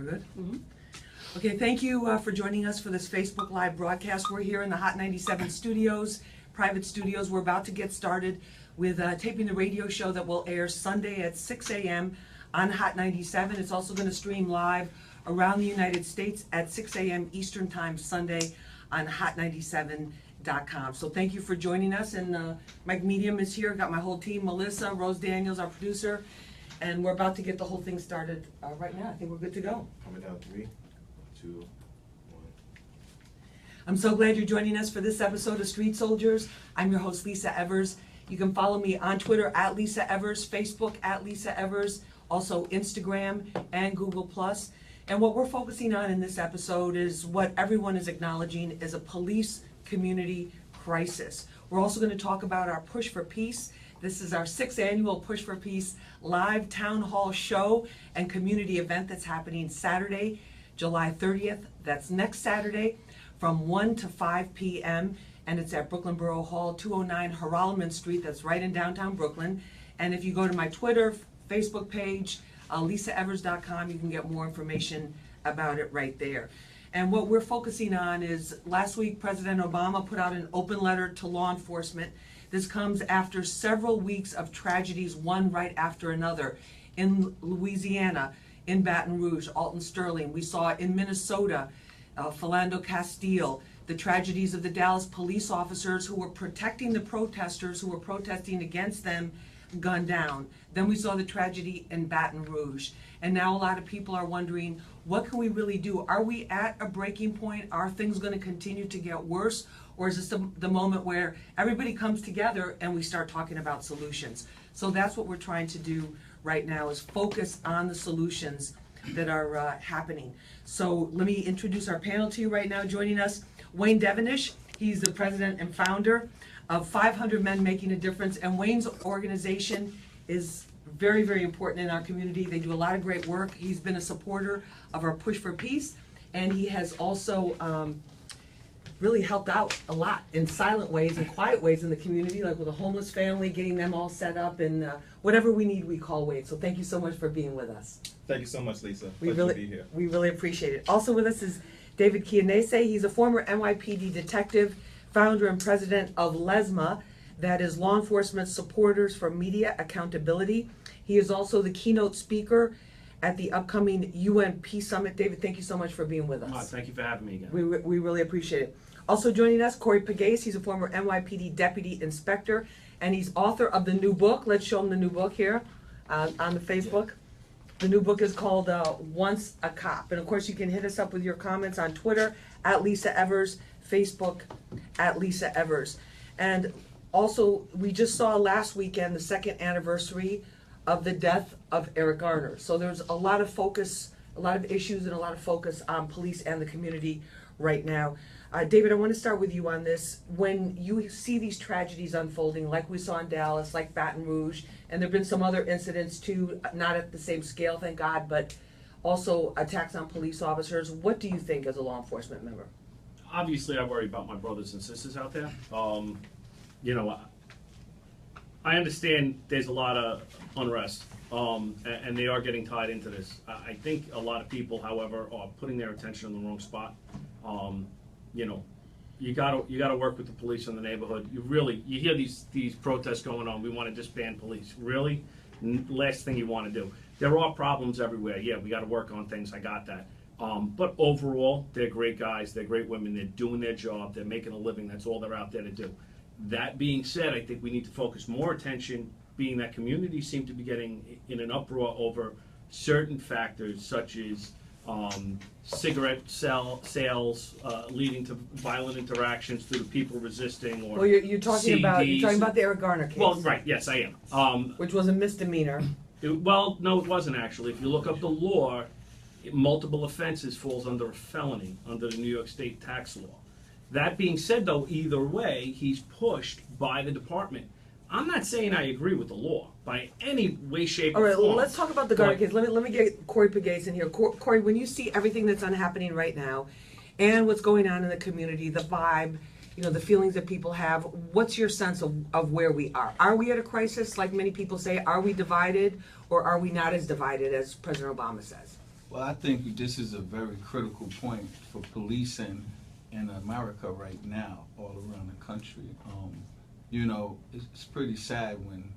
We're good? Okay, thank you for joining us for this Facebook Live broadcast. We're here in the Hot 97 studios, private studios. We're about to get started with taping the radio show that will air Sunday at 6 a.m. on Hot 97. It's also going to stream live around the United States at 6 a.m. Eastern Time Sunday on hot97.com. So thank you for joining us. And Mike Medium is here. Got my whole team, Melissa, Rose Daniels, our producer. And we're about to get the whole thing started right now. I think we're good to go. Coming down 3, 2, 1. I'm so glad you're joining us for this episode of Street Soldiers. I'm your host, Lisa Evers. You can follow me on Twitter at Lisa Evers, Facebook at Lisa Evers, also Instagram and Google+. And what we're focusing on in this episode is what everyone is acknowledging is a police community crisis. We're also going to talk about our Push for Peace. This is our 6th annual Push for Peace live town hall show and community event that's happening Saturday, July 30th. That's next Saturday from 1 to 5 p.m. And it's at Brooklyn Borough Hall, 209 Haralman Street. That's right in downtown Brooklyn. And if you go to my Twitter, Facebook page, lisaevers.com, you can get more information about it right there. And what we're focusing on is last week President Obama put out an open letter to law enforcement. This comes after several weeks of tragedies, one right after another. In Louisiana, in Baton Rouge, Alton Sterling. We saw in Minnesota, Philando Castile, the tragedies of the Dallas police officers who were protecting the protesters who were protesting against them, gunned down. Then we saw the tragedy in Baton Rouge. And now a lot of people are wondering, what can we really do? Are we at a breaking point? Are things going to continue to get worse? Or is this the moment where everybody comes together and we start talking about solutions? So that's what we're trying to do right now, is focus on the solutions that are happening. So let me introduce our panel to you right now. Joining us, Wayne Devenish. He's the president and founder of 500 Men Making a Difference. And Wayne's organization is very, very important in our community. They do a lot of great work. He's been a supporter of our Push for Peace, and he has also really helped out a lot in silent ways and quiet ways in the community, like with a homeless family, getting them all set up, and whatever we need, we call Wade. So thank you so much for being with us. Thank you so much, Lisa. We Pleasure to be here. really appreciate it. Also with us is David Kianese. He's a former NYPD detective, founder and president of LESMA, that is Law Enforcement Supporters for Media Accountability. He is also the keynote speaker at the upcoming UN Peace Summit. David, thank you so much for being with us. Thank you for having me again. We really appreciate it. Also joining us, Corey Pagase. He's a former NYPD deputy inspector, and he's author of the new book. Let's show him the new book here on the Facebook. The new book is called Once a Cop. And of course, you can hit us up with your comments on Twitter at Lisa Evers, Facebook at Lisa Evers. And also, we just saw last weekend the 2nd anniversary of the death of Eric Garner. So there's a lot of focus, a lot of issues, and a lot of focus on police and the community right now. David, I want to start with you on this. When you see these tragedies unfolding, like we saw in Dallas, like Baton Rouge, and there have been some other incidents too, not at the same scale, thank God, but also attacks on police officers, what do you think as a law enforcement member? Obviously, I worry about my brothers and sisters out there. You know, I understand there's a lot of unrest, and they are getting tied into this. I think a lot of people, however, are putting their attention in the wrong spot. You know, you gotta work with the police in the neighborhood. You hear these protests going on. We want to disband police. Really, last thing you want to do. There are problems everywhere. Yeah, we got to work on things. I got that. But overall, they're great guys. They're great women. They're doing their job. They're making a living. That's all they're out there to do. That being said, I think we need to focus more attention, being that communities seem to be getting in an uproar over certain factors, such as cigarette sales leading to violent interactions through the people resisting, or well, you're talking about the Eric Garner case. Well, right, yes, I am. Which was a misdemeanor. Well, no, it wasn't actually. If you look up the law, multiple offenses falls under a felony under the New York State tax law. That being said, though, either way, he's pushed by the department. I'm not saying I agree with the law by any way, shape, or form. All right, let's talk about the Garner case. Let me get Corey Pagase in here. Corey, when you see everything that's happening right now and what's going on in the community, the vibe, you know, the feelings that people have, what's your sense of where we are? Are we at a crisis, like many people say? Are we divided, or are we not as divided as President Obama says? Well, I think this is a very critical point for policing in America right now, all around the country. You know, it's pretty sad when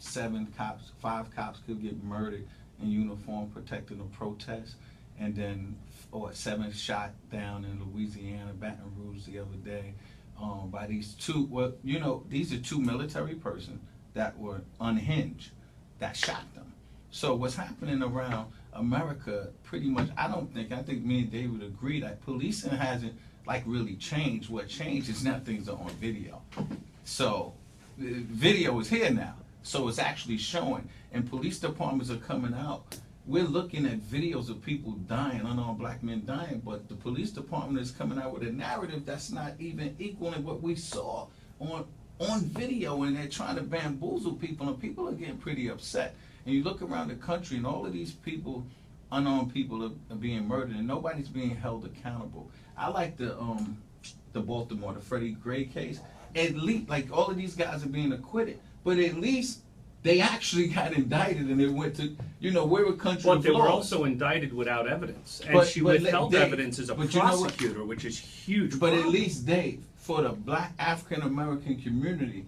5 cops could get murdered in uniform protecting a protest, and then 7 shot down in Louisiana, Baton Rouge the other day, by these two. Well, you know, these are 2 military persons that were unhinged, that shot them. So what's happening around America, pretty much, I think me and David agree that policing hasn't like really changed. What changed is now things are on video. So the video is here now. So it's actually showing, and police departments are coming out. We're looking at videos of people dying, unarmed black men dying, but the police department is coming out with a narrative that's not even equaling what we saw on video, and they're trying to bamboozle people, and people are getting pretty upset. And you look around the country, and all of these people, unarmed people, are being murdered, and nobody's being held accountable. I like the Baltimore, the Freddie Gray case. At least, like, all of these guys are being acquitted, but at least they actually got indicted, and they went to, you know, we're a country But of they were laws. also indicted without evidence, and But- she but withheld they- evidence as a but you know what? prosecutor, which is huge. But at problem. least for the black African American community,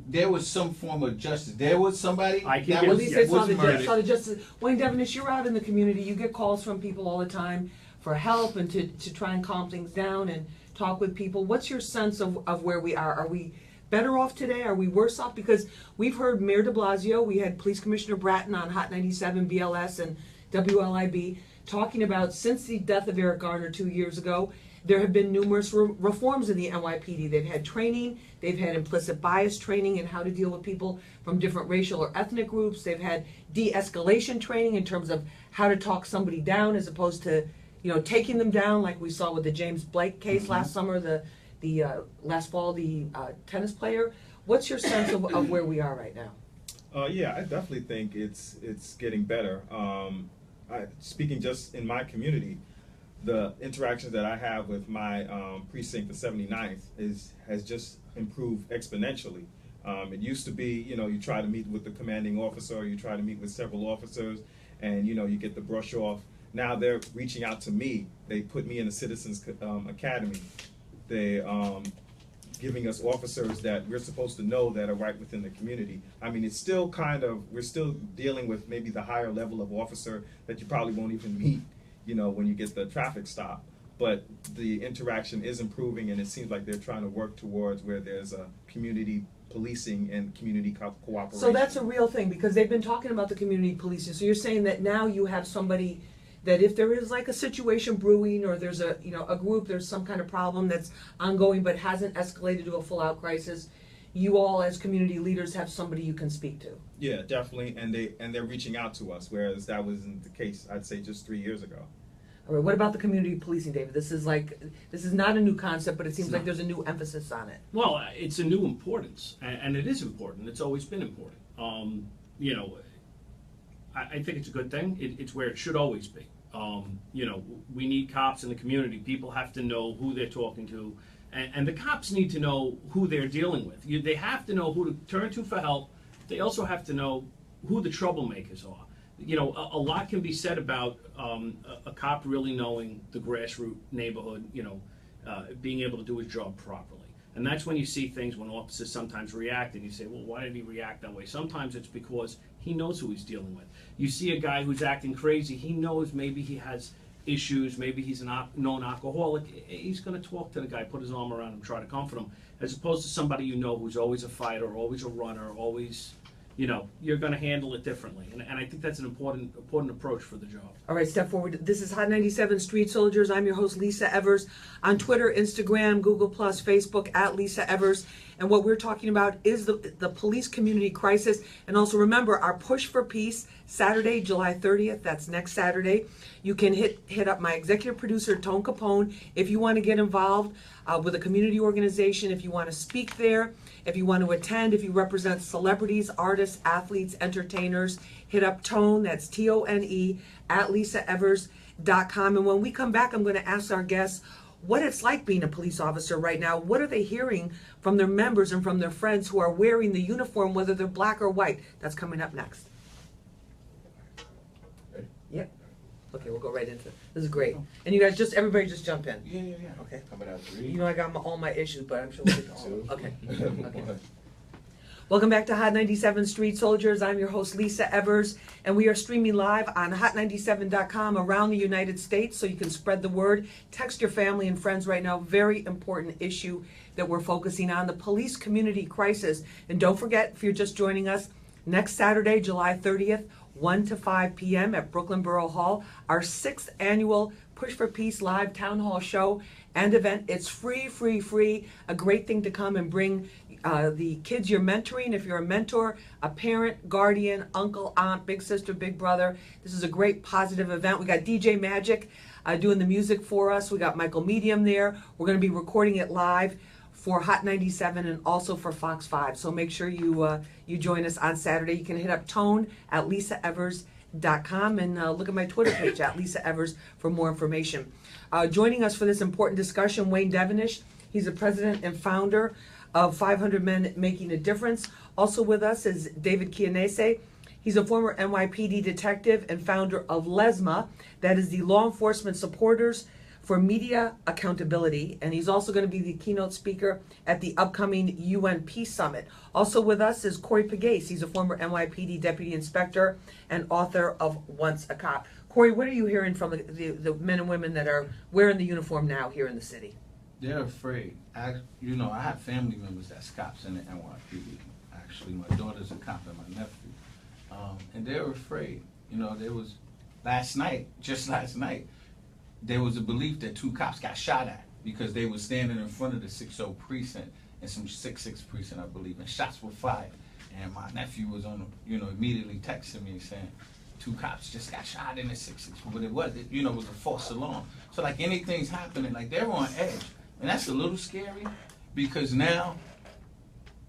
there was some form of justice. There was somebody I can that give At was, least Yeah, it's was on the murdered. just, justice. Wayne Devenish, you're out in the community. You get calls from people all the time for help and to try and calm things down and talk with people. What's your sense of where we are? Are we better off today? Are we worse off? Because we've heard Mayor de Blasio, we had Police Commissioner Bratton on Hot 97, BLS, and WLIB talking about since the death of Eric Garner 2 years ago, there have been numerous reforms in the NYPD. They've had training, they've had implicit bias training in how to deal with people from different racial or ethnic groups. They've had de-escalation training in terms of how to talk somebody down as opposed to, you know, taking them down, like we saw with the James Blake case last summer, the last fall, the tennis player. What's your sense of where we are right now? Yeah, I definitely think it's getting better. Speaking just in my community, the interactions that I have with my precinct, the 79th, has just improved exponentially. It used to be, you know, you try to meet with the commanding officer, or you try to meet with several officers, and you know, you get the brush off. Now they're reaching out to me. They put me in the Citizens Academy. They giving us officers that we're supposed to know that are right within the community. I mean, it's still we're still dealing with maybe the higher level of officer that you probably won't even meet, you know, when you get the traffic stop. But the interaction is improving, and it seems like they're trying to work towards where there's a community policing and community cooperation. So that's a real thing, because they've been talking about the community policing. So you're saying that now you have somebody that if there is like a situation brewing, or there's a, you know, a group, there's some kind of problem that's ongoing but hasn't escalated to a full-out crisis, you all as community leaders have somebody you can speak to. Yeah, definitely, and they're reaching out to us, whereas that wasn't the case, I'd say, just 3 years ago. All right, what about the community policing, David? This is not a new concept, but it seems like there's a new emphasis on it. Well, it's a new importance, and it is important. It's always been important. You know, I think it's a good thing. It's where it should always be. You know, we need cops in the community. People have to know who they're talking to, and the cops need to know who they're dealing with. They have to know who to turn to for help. They also have to know who the troublemakers are. You know, a lot can be said about a cop really knowing the grassroots neighborhood, you know, being able to do his job properly. And that's when you see things when officers sometimes react, and you say, well, why did he react that way? Sometimes it's because he knows who he's dealing with. You see a guy who's acting crazy, he knows maybe he has issues, maybe he's a known alcoholic. He's going to talk to the guy, put his arm around him, try to comfort him, as opposed to somebody you know who's always a fighter, always a runner, always, you know, you're going to handle it differently. And I think that's an important approach for the job. All right, step forward. This is Hot 97 Street Soldiers. I'm your host, Lisa Evers. On Twitter, Instagram, Google+, Facebook, at Lisa Evers. And what we're talking about is the police community crisis. And also remember, our Push for Peace, Saturday, July 30th. That's next Saturday. You can hit up my executive producer, Tone Capone, if you want to get involved with a community organization, if you want to speak there, if you want to attend, if you represent celebrities, artists, athletes, entertainers, hit up Tone, that's Tone, at lisaevers.com. And when we come back, I'm going to ask our guests what it's like being a police officer right now. What are they hearing from their members and from their friends who are wearing the uniform, whether they're black or white? That's coming up next. Ready? Yep. Okay, we'll go right into it. This is great. And you guys everybody just jump in. Yeah. Okay. Coming out You 3, know I got all my issues, but I'm sure we'll get to all of 2, them. Okay. Okay. 1. Welcome back to Hot 97 Street Soldiers. I'm your host, Lisa Evers, and we are streaming live on hot97.com around the United States, so you can spread the word. Text your family and friends right now. Very important issue that we're focusing on, the police community crisis. And don't forget, if you're just joining us, next Saturday, July 30th, 1 to 5 p.m. at Brooklyn Borough Hall, our 6th annual Push for Peace live town hall show and event. It's free, a great thing to come and bring the kids you're mentoring. If you're a mentor, a parent, guardian, uncle, aunt, big sister, big brother, this is a great positive event. We got DJ Magic doing the music for us. We got Michael Medium there. We're going to be recording it live for Hot 97 and also for Fox 5. So make sure you join us on Saturday. You can hit up Tone at LisaEvers.com and look at my Twitter page at Lisa Evers for more information. Joining us for this important discussion, Wayne Devenish. He's the president and founder of 500 Men Making a Difference. Also with us is David Chianese. He's a former NYPD detective and founder of LESMA, that is the Law Enforcement Supporters for Media Accountability, and he's also going to be the keynote speaker at the upcoming UN Peace Summit. Also with us is Corey Pagase. He's a former NYPD deputy inspector and author of Once a Cop. Corey, what are you hearing from the men and women that are wearing the uniform now here in the city? They're afraid. I have family members that's cops in the NYPD. Actually, my daughter's a cop and my nephew. And they're afraid. There was just last night, there was a belief that 2 cops got shot at because they were standing in front of the 60 precinct and some 66 precinct, I believe, and shots were fired. And my nephew was immediately texting me saying, 2 cops just got shot in the 66, but it was a false alarm. So like anything's happening, like they're on edge. And that's a little scary because now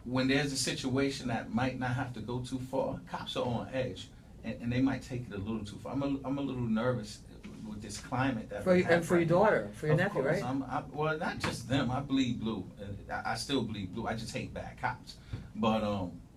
when there's a situation that might not have to go too far, cops are on edge and they might take it a little too far. I'm a little nervous with this climate that we have And for your daughter, for your Of nephew, course, right? Well, not just them. I bleed blue. I still bleed blue. I just hate bad cops. But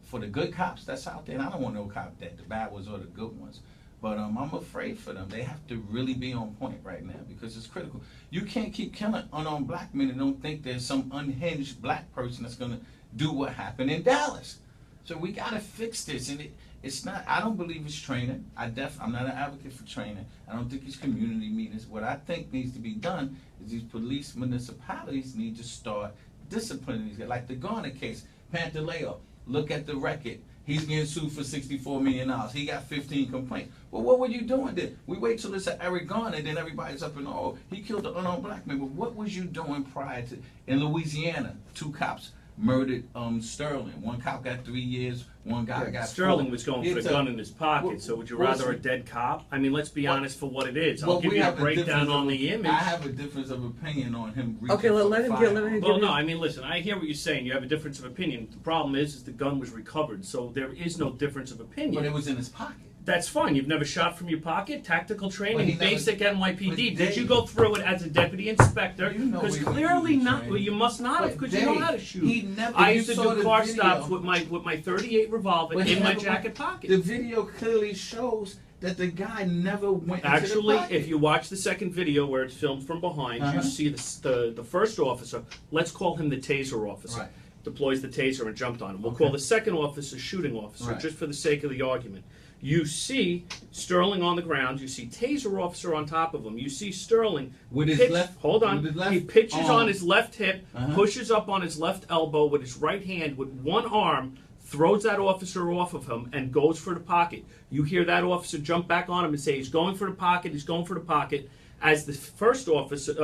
for the good cops that's out there, and I don't want no cop dead, the bad ones or the good ones. But I'm afraid for them. They have to really be on point right now because it's critical. You can't keep killing unarmed black men and don't think there's some unhinged black person that's going to do what happened in Dallas. So we got to fix this. And it's not, I don't believe it's training. I'm not an advocate for training. I don't think it's community meetings. What I think needs to be done is these police municipalities need to start disciplining these guys. Like the Garner case, Pantaleo, look at the record. He's getting sued for $64 million. He got 15 complaints. Well, what were you doing then? We wait till it's an Eric Garner, and then everybody's up and, oh, he killed an unarmed black man. But what was you doing prior to, in Louisiana, 2 cops murdered Sterling. 1 cop got 3 years, 1 guy got Sterling 4. was going for the gun in his pocket, so would you rather a dead cop? I mean, let's be honest for what it is. I'll give you a breakdown on the image. I have a difference of opinion on him. Okay, let him get. Well, no, I mean, listen, I hear what you're saying. You have a difference of opinion. The problem is the gun was recovered, so there is no difference of opinion. But it was in his pocket. That's fine. You've never shot from your pocket? Tactical training, Well, basic NYPD. Did you Dave, go through it as a deputy inspector? You know Because we clearly went through not. training. Well, you must not have, But because you know Dave, how to shoot. he never- I you used to saw do the car video. stops with my 38 revolver But in my never- jacket pocket. The video clearly shows that the guy never went Actually, into the pocket. if you watch the second video where it's filmed from behind, you see the first officer, let's call him the taser officer, Right. deploys the taser and jumped on him. We'll Okay. call the second officer shooting officer, Right. just for the sake of the argument. You see Sterling on the ground, you see taser officer on top of him, you see Sterling With his pitch- left- hold on, with his left he pitches arm. on his left hip, Uh-huh. pushes up on his left elbow with his right hand with one arm, throws that officer off of him and goes for the pocket. You hear that officer jump back on him and say he's going for the pocket, he's going for the pocket. As the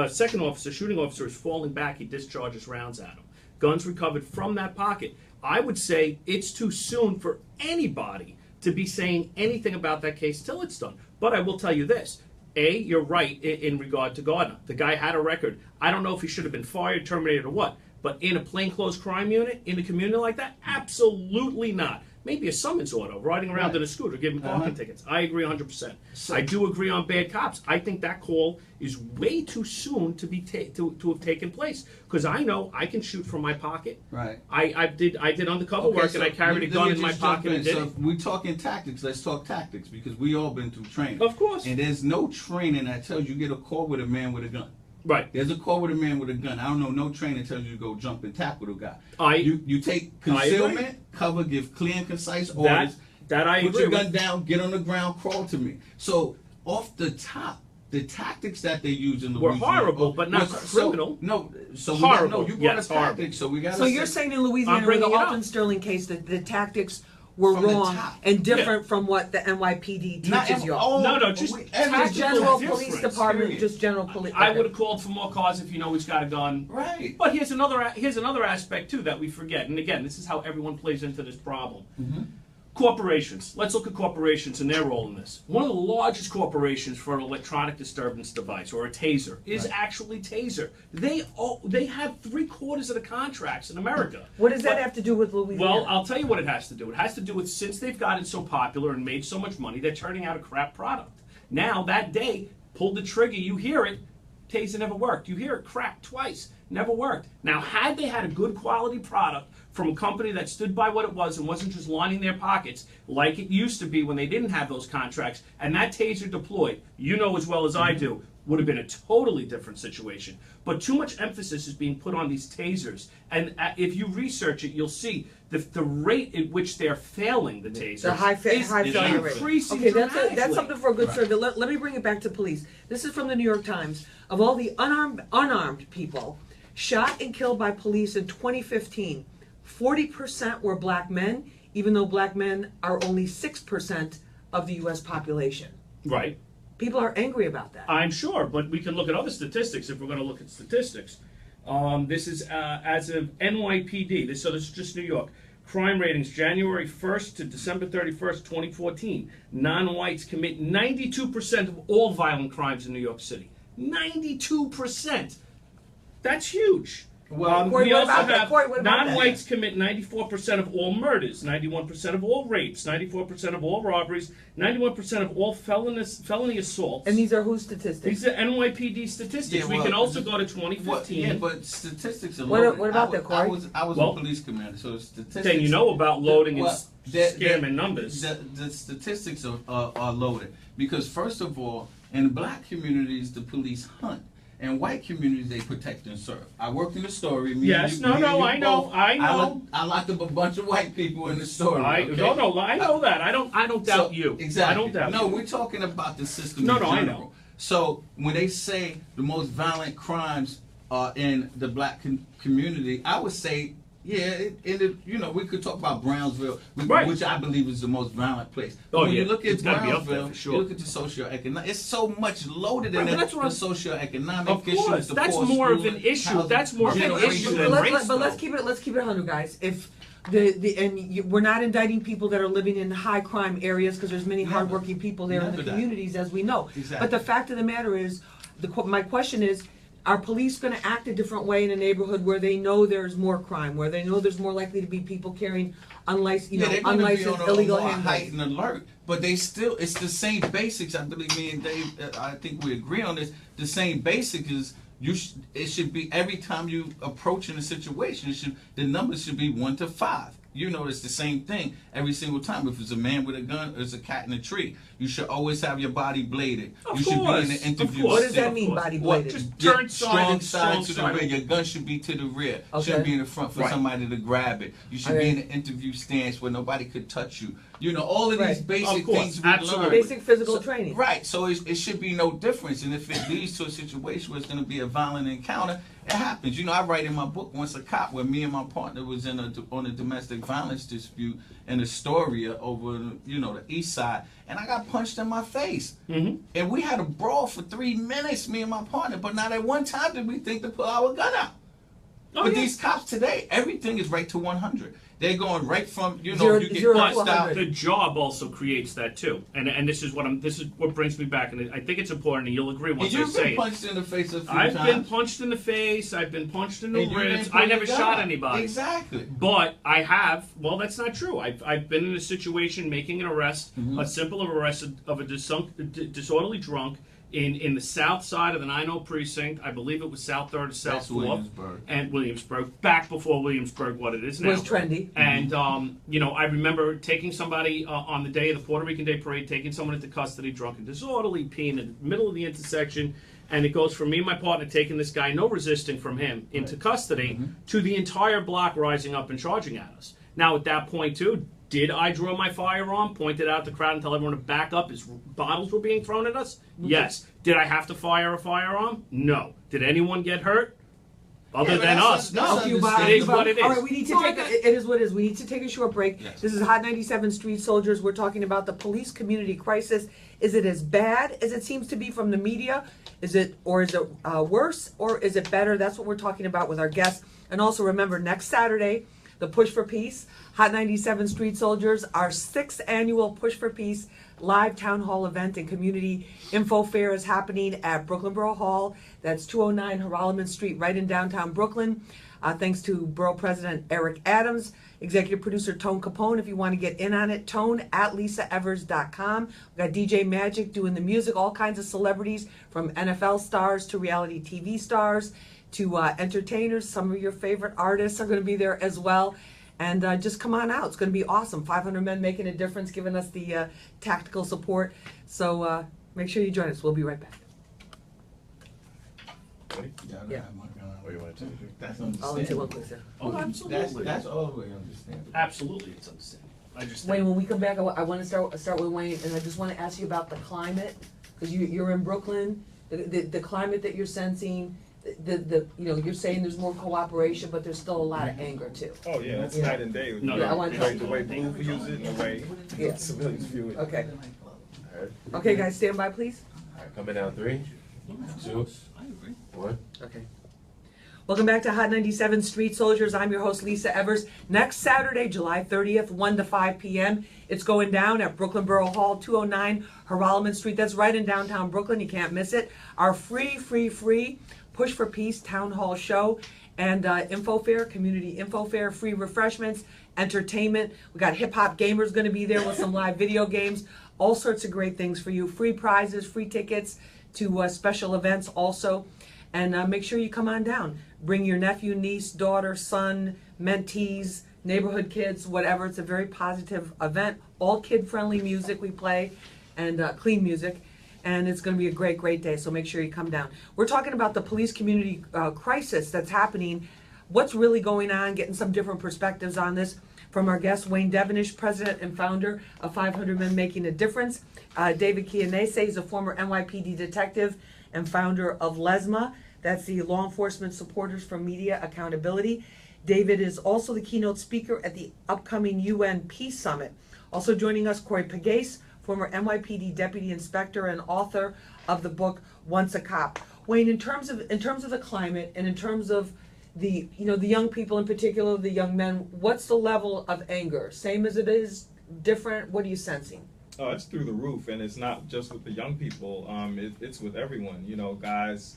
second officer, shooting officer, is falling back, he discharges rounds at him. Guns recovered from that pocket. I would say it's too soon for anybody to be saying anything about that case till it's done. But I will tell you this. A, you're right in regard to Gardner. The guy had a record. I don't know if he should have been fired, terminated, or what. But in a plainclothes crime unit, in a community like that, absolutely not. maybe a summons order, riding around Right. in a scooter, giving parking Uh-huh. tickets. I agree 100%. So- I do agree on bad cops. I think that call is way too soon to be to have taken place, because I know I can shoot from my pocket. Right. I did undercover Okay, work, so and I carried a let gun me in my just jump pocket and did So it. if we talking tactics, let's talk tactics, because we all been through training. Of course. And there's no training that tells you get a call with a man with a gun. Right. There's a call with a man with a gun. I don't know no training tells you to go jump and tackle the guy. I- you take I agree. concealment, cover, give clear and concise orders. That I Put agree your with. gun down, get on the ground, crawl to me. So off the top, the tactics that they use in Were Louisiana horrible, but not was- criminal. So Horrible. We got, no, you brought Yes, a horrible. tactics, so we got. So you're saying in Louisiana, I'm in the bringing it up. Alton Sterling case, that the tactics were From the wrong top. and different from what the NYPD teaches you all? No, just Just tactical general difference. police department, Period. just general police. I would have called for more cars if you know he's got a gun. Right. But here's another aspect too that we forget. And again, this is how everyone plays into this problem. Corporations. Let's look at corporations and their role in this. One of the largest corporations for an electronic disturbance device, or a taser, is actually Taser. They have 3/4 of the contracts in America. What does that But- have to do with Louisiana? Well, I'll tell you what it has to do. It has to do with, since they've gotten so popular and made so much money, they're turning out a crap product. Now, that day, pull the trigger, you hear it, Taser never worked. You hear it crack twice, never worked. Now, had they had a good quality product from a company that stood by what it was and wasn't just lining their pockets like it used to be when they didn't have those contracts, and that Taser deployed, you know as well as I do, would have been a totally different situation. But too much emphasis is being put on these tasers, and if you research it, you'll see the rate at which they're failing the taser The high is failure rate. increasing Okay, dramatically. that's something for a good Right. survey. Let me bring it back to police. This is from the New York Times. Of all the unarmed people shot and killed by police in 2015, 40% were black men, even though black men are only 6% of the U.S. population. Right. People are angry about that. I'm sure, but we can look at other statistics if we're going to look at statistics. This is as of NYPD. So this is just New York. Crime ratings January 1st to December 31st, 2014. Non-whites commit 92% of all violent crimes in New York City. 92%. That's huge. Well, Corey, we what also about that? have Corey, what about that? non-whites commit 94% of all murders, 91% of all rapes, 94% of all robberies, 91% of all felony assaults. And these are whose statistics? These are NYPD statistics. Yeah, we well, can also go to 2015. What, yeah, but statistics are What- loaded. what about I that, was, I Corey? was Well, a police commander, so the statistics. then you know about loading and the- scamming numbers. The statistics are loaded because first of all, in black communities, the police hunt. In white communities, they protect and serve. I worked in the story. Yes, no, I know. I locked up a bunch of white people in the story. I okay? no, I know that. I don't doubt So, you. Exactly. I don't doubt No, you. we're talking about the system No, in no, I general. know. So when they say the most violent crimes are in the black community, I would say, yeah, we could talk about Brownsville, Right. which I believe is the most violent place. Oh, But when yeah, you look at it's gotta be up there Brownsville, for sure. you look at the socioeconomic, it's so much loaded Right, in but the that's what I'm- socioeconomic Of issues. course, the that's poor more of schooling, an issue. housing, That's more of an generational issue But than let's- race, but though. let's keep it 100, guys. If we're not indicting people that are living in high crime areas because there's many Never. hardworking people there in Never the that. communities, as we know. Exactly. But the fact of the matter is, my question is, are police going to act a different way in a neighborhood where they know there's more crime, where they know there's more likely to be people carrying They're gonna be unlicensed, on a illegal more handguns? heightened alert, but they still, it's the same basics. I believe me and Dave, I think we agree on this. The same basic is it should be every time you approach in a situation, the numbers should be 1 to 5. You know, it's the same thing every single time. If it's a man with a gun or it's a cat in a tree, you should always have your body bladed. Of you should be course, in of the interview. course. What does that Of mean, course. body What? bladed? Just Get turn strong side to the side. rear. Your gun should be to the rear. Okay. Shouldn't be in the front for Right. somebody to grab it. You should Okay. be in an interview stance where nobody could touch you. You know, all of these Right. basic Of course, things we absolutely. learn. Basic physical So- training. Right. So it should be no difference. And if it leads to a situation where it's going to be a violent encounter, it happens. You know, I write in my book once a cop where me and my partner was on a domestic violence dispute in Astoria over, the east side, and I got punched in my face. Mhm. And we had a brawl for 3 minutes, me and my partner, but not at one time did we think to pull our gun out. Oh, but yeah. these cops today, everything is right to 100. They're going right from, you know, Zero- you get zero to punched out. 100. The job also creates that too, and this is what brings me back, and I think it's important, and you'll agree And once I you've say been it. punched in the face a few I've times. been punched in the face. I've been punched in the And you didn't ribs. pull I never your shot gun. anybody. Exactly. But I have. Well, that's not true. I've been in a situation making an arrest, a simple arrest of a disorderly drunk in the south side of the 90 precinct. I believe it was South 3rd or South That's 4th. Williamsburg. And Williamsburg, back before Williamsburg, what it is now. Was trendy. And, I remember taking somebody on the day of the Puerto Rican Day Parade, taking someone into custody, drunk and disorderly, peeing in the middle of the intersection. And it goes from me and my partner taking this guy, no resisting from him, into custody, to the entire block rising up and charging at us. Now, at that point, too, did I draw my firearm, point it out at the crowd, and tell everyone to back up as bottles were being thrown at us? Yes. Did I have to fire a firearm? No. Did anyone get hurt? Other Yeah, but than that's us? a- that's No. You, Bob. It is You, Bob. what it is. All right, we need to No, take. I got- It is what it is. We need to take a short break. Yes. This is Hot 97 Street Soldiers. We're talking about the police community crisis. Is it as bad as it seems to be from the media? Is it worse, or is it better? That's what we're talking about with our guests. And also remember, next Saturday, the Push for Peace, Hot 97 Street Soldiers, our 6th annual Push for Peace live town hall event and community info fair is happening at Brooklyn Borough Hall. That's 209 Haralman Street, right in downtown Brooklyn. Thanks to Borough President Eric Adams, Executive Producer Tone Capone. If you want to get in on it, tone at lisaevers.com. We've got DJ Magic doing the music, all kinds of celebrities from NFL stars to reality TV stars to entertainers. Some of your favorite artists are going to be there as well. And just come on out. It's going to be awesome. 500 men making a difference, giving us the tactical support. So make sure you join us. We'll be right back. Ready? Yeah, I don't Yeah. have my gun. What do you want to take? That's I'll understandable. interlook with you. Oh, absolutely. That's all the way understandable. Absolutely, it's understandable. I just Wayne, when we come back, I want to start with Wayne, and I just want to ask you about the climate, because you're in Brooklyn, the climate that you're sensing, you're saying there's more cooperation, but there's still a lot of anger too. Oh yeah, it's Yeah. night and day. No, Yeah, I want the way Blue views it and the way Yeah. civilians view it. Okay. Alright, Okay, guys, stand by, please. alright, coming down 3, 2, I agree. 1. Okay. Welcome back to Hot 97 Street Soldiers. I'm your host, Lisa Evers. Next Saturday, July 30th, 1 to 5 p.m., it's going down at Brooklyn Borough Hall, 209 Haralman Street. That's right in downtown Brooklyn. You can't miss it. Our free Push for Peace Town Hall show and info fair, community info fair, free refreshments, entertainment. We got Hip Hop Gamers going to be there with some live video games. All sorts of great things for you. Free prizes, free tickets to special events also. And make sure you come on down. Bring your nephew, niece, daughter, son, mentees, neighborhood kids, whatever. It's a very positive event. All kid-friendly music we play, and clean music. And it's going to be a great, great day, so make sure you come down. We're talking about the police community crisis that's happening. What's really going on, getting some different perspectives on this from our guest, Wayne Devenish, president and founder of 500 Men Making a Difference. David Chianese is a former NYPD detective and founder of LESMA. That's the Law Enforcement Supporters for Media Accountability. David is also the keynote speaker at the upcoming UN Peace Summit. Also joining us, Corey Pagase, former NYPD deputy inspector and author of the book Once a Cop. Wayne, in terms of the climate and in terms of the young people in particular, the young men, what's the level of anger? Same as it is, different? What are you sensing? Oh, it's through the roof, and it's not just with the young people. It's with everyone. You know, guys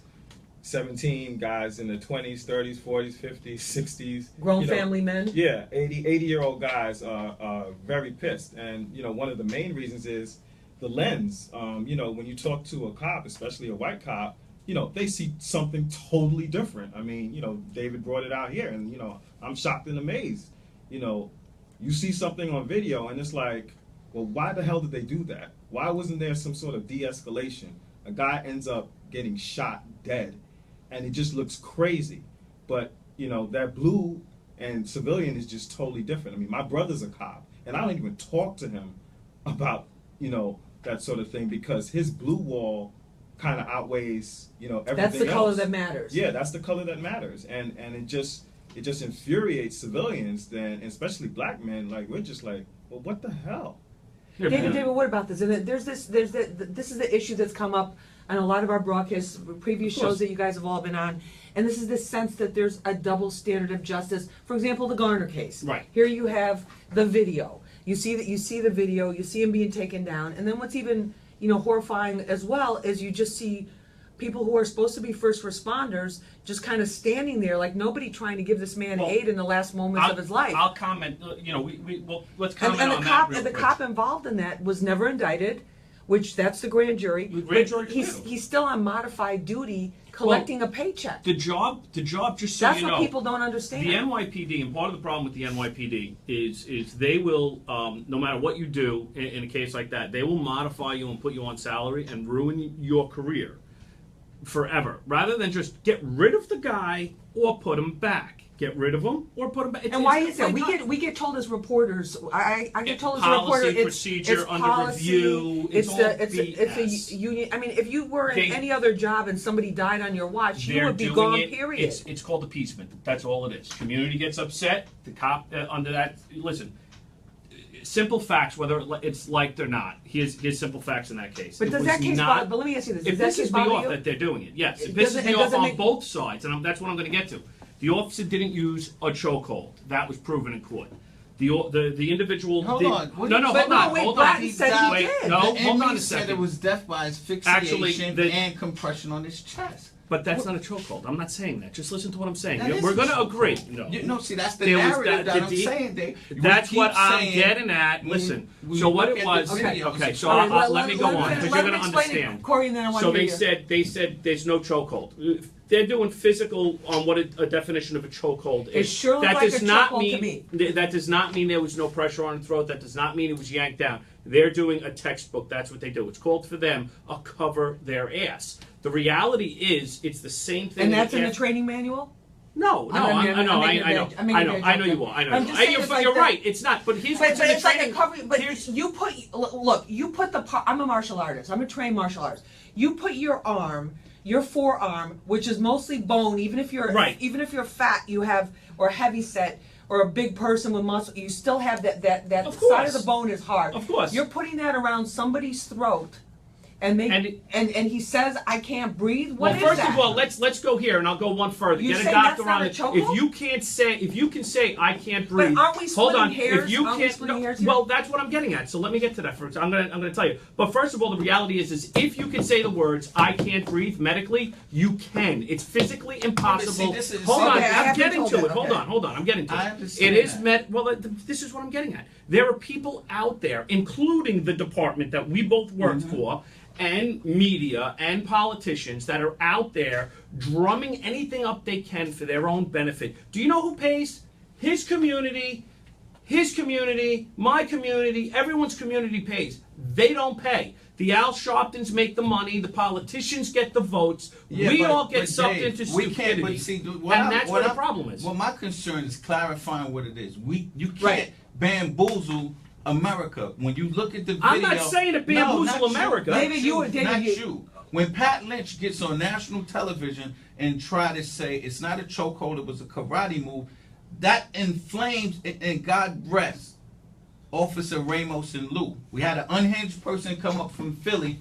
17, guys in the 20s, 30s, 40s, 50s, 60s. Grown you know, family men? Yeah, 80-year-old guys are very pissed. And, one of the main reasons is the lens. When you talk to a cop, especially a white cop, they see something totally different. I mean, David brought it out here, and, I'm shocked and amazed. You see something on video, and it's like, well, why the hell did they do that? Why wasn't there some sort of de-escalation? A guy ends up getting shot dead, and it just looks crazy. But, that blue and civilian is just totally different. I mean, my brother's a cop, and I don't even talk to him about, that sort of thing, because his blue wall kind of outweighs, everything That's the color else. that matters. Yeah, that's the color that matters. And it just infuriates civilians, then especially black men. Like, we're just like, well, what the hell? David, what about this? And this is the issue that's come up on a lot of our broadcasts, previous Of course. shows that you guys have all been on. And this is this sense that there's a double standard of justice. For example, the Garner case. Right. Here you have the video. You see the video, you see him being taken down. And then what's even, horrifying as well is you just see people who are supposed to be first responders just kind of standing there like nobody trying to give this man Well, aid in the last moments of his life. I'll comment. Let's comment And on the that cop, real and the quick. cop involved in that was never indicted, which that's the grand jury. The grand But jury he's too. he's still on modified duty collecting a paycheck. The job, just so That's you what know. people don't understand. The NYPD, and part of the problem with the NYPD is they will, no matter what you do in a case like that, they will modify you and put you on salary and ruin your career forever, rather than just get rid of the guy or put him back. Get rid of him or put him back. And why is that? We get told as reporters. I get It's told as a reporter. policy, It's procedure, it's under policy, review, it's all it's BS. a union. I mean, if you were in They- any other job and somebody died on your watch, you They're would be doing gone. it. Period. It's called appeasement. That's all it is. Community gets upset. The cop under that. Listen, simple facts, whether it's liked or not. Here's simple facts in that case. But It does was that case not- bother? But let me ask you this: It does that pisses case me bother off you? that they're doing it. Yes, It it doesn't- pisses me it off doesn't on make- both sides, and that's what I'm going to get to. The officer didn't use a chokehold. That was proven in court. The individual. Hold did, on. What No, do no, you- But hold no, on, wait, hold Bratton on. said he Wait, did. no, The hold on a inmate said second. it was death by asphyxiation Actually, and compression on his chest. But that's not a chokehold. I'm not saying that. Just listen to what I'm saying. That is We're a going to chokehold. agree. No. No, see, that's the There was narrative that the I'm D- saying. That's what I'm getting at. when Listen. we So what look it at was. the videos, Okay. So All right, let me go on him- because let you're him going to explain it, understand. Corey, and then I want So to hear they said there's no chokehold. They're doing physical on what a definition of a chokehold is. It sure looked that like does a not chokehold to mean me. that does not mean there was no pressure on the throat. That does not mean it was yanked down. They're doing a textbook. That's what they do. It's called for them a cover their ass. The reality is, it's the same thing. And that's in the the training manual. No, I'm I making know, a I bad- I'm making a bad know you joke. will. I know I'm you will. just saying it's But like you're that. right. It's not. But here's But what's in the it's like a training. cover. But Here's- you put look. You put the. I'm a martial artist. I'm a trained martial artist. You put your arm, your forearm, which is mostly bone. Even if you're Right. Even if you're fat, you have or heavy set or a big person with muscle. You still have that Of side course. of the bone is hard. Of course. You're putting that around somebody's throat, and and he says I can't breathe. What Well, is first that? of all, let's go here, and I'll go one further. You Get a saying doctor that's not on a it. chokehold? If you can say I can't breathe. aren't we hold splitting on. hairs? If you Aren't we can't, splitting no, hairs here? well, that's what I'm getting at. So let me get to that first. I'm gonna tell you. But first of all, the reality is if you can say the words I can't breathe medically, you can. It's physically impossible. this is- Hold Okay, on, I I'm haven't getting told to that, it. Hold okay. on. I'm getting to it. I understand It is that. this is what I'm getting at. There are people out there, including the department that we both work for, and media and politicians that are out there drumming anything up they can for their own benefit. Do you know who pays? His community, my community, everyone's community pays. They don't pay. The Al Sharptons make the money. The politicians get the votes. Yeah, we but- all get but sucked Dave, into we stupidity. can't. But see, and that's where the problem is. Well, my concern is clarifying what it is. You can't Right. bamboozle America when you look at the video. I'm not saying to No, bamboozle not you, America. not David, you, not you- you. When Pat Lynch gets on national television and try to say it's not a chokehold, it was a karate move, that inflames and God rest Officer Ramos and Lou. We had an unhinged person come up from Philly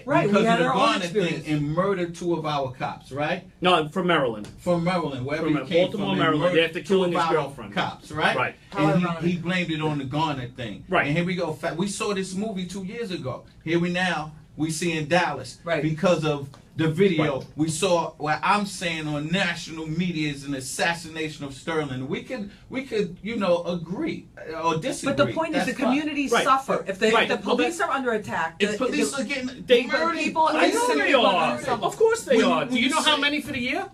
Right, we because had of the our own Garner thing experience. and murdered 2 of our cops, right? No, from Maryland. From Maryland, wherever From he came Baltimore, from. and Maryland. murdered They have to kill 2 of his our girlfriend. Cops, right? Right. How And ironic. he blamed it on the Garner thing. Right. And here we go. We saw this movie 2 years ago. Here we see in Dallas. Right. Because of the video Right. we saw what I'm saying on national media is an assassination of Sterling. We could agree or disagree. But the point is, That's the fine. communities Right. suffer if Right. the Well, police are under attack. If the- police the- are getting They murdered, people- I know innocent they people are. innocent. Of course they When- are. when Do you you know how say- many for the year?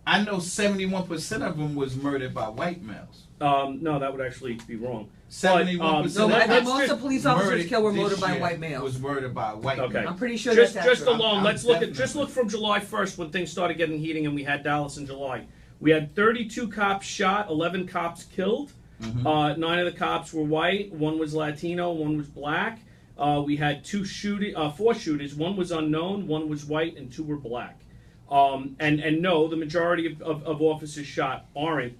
I know 71% of them was murdered by white males. No, that would actually be wrong. 71%. No, But, I think let's most just- of the police officers Murdered killed were this murdered by year white males. Was murdered by white Okay. men. I'm pretty sure just that's accurate. alone. I'm Let's look at definitely- from July 1st when things started getting heating and we had Dallas in July. We had 32 cops shot, 11 cops killed. 9 of the cops were white, 1 was Latino, 1 was black. We had 4 shooters. 1 was unknown, 1 was white, and 2 were black. And no, the majority of officers shot aren't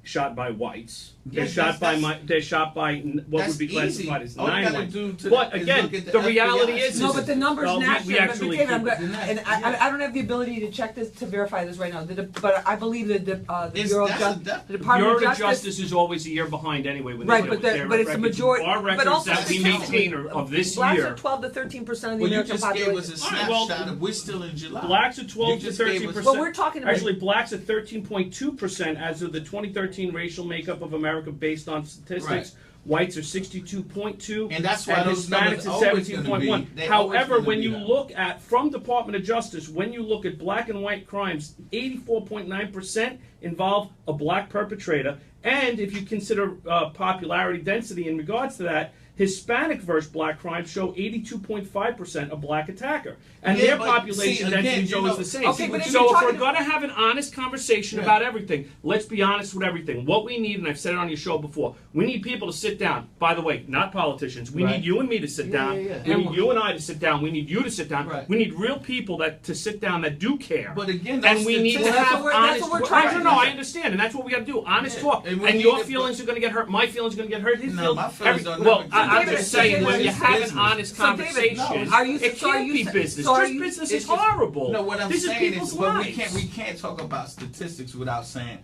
shot by whites. They're Yes, shot by that's- they're shot by what that's would be classified easy. as All you gotta non-whites. do to- But is again, look at the the reality FBI is No, but the numbers well, nationally, we but actually David, keep it. and I don't have the ability to check this, to verify this right now, but I believe that the Bureau of that's a Justice, def- the Department Bureau of of Justice is always a year behind anyway with Right, their, but the- their but it's the records. majority- Our but records also that we statistically, maintain are of this blacks year. are 12 to 13% of the Well, you American just gave population. us a All right, well, snapshot of we're still in July. Blacks are 12 You to just gave us- 13%. Well, we're talking about- Actually, blacks are 13.2% as of the 2013 racial makeup of America based on statistics. Right. Whites are 62.2, And that's why those numbers Hispanics are always gonna 17.1. be- they always However, gonna when be you that. look at from Department of Justice, when you look at black and white crimes, 84.9% involve a black perpetrator, and if you consider popularity density in regards to that, Hispanic versus black crimes show 82.5% a black attacker, and Yeah, their but population see, again, density is you always know- the same. Okay, but if so you're if we're talking- going to have an honest conversation Yeah. about everything, let's be honest with everything. What we need, and I've said it on your show before, we need people to sit down. By the way, not politicians. We Right. need you and me to sit down. yeah. We need you and I to sit down. We need you to sit down. Right. We need real people to sit down that do care. But again, and those we need to statistics- That's have what we're- that's honest. what we're trying I to know. do. I understand, and that's what we got to do. Honest Yeah. talk. And we And need your to- feelings are going to get hurt. My feelings are going to get hurt. His No, feelings. my feelings don't well, never get I'm hurt. just saying, David, when you it's have an business. honest So, David, conversation, are you- it so are can't you be sa- business. so are Just you- business it's is just- horrible. No, what I'm this saying is people's is, but lives. we can't talk about statistics without saying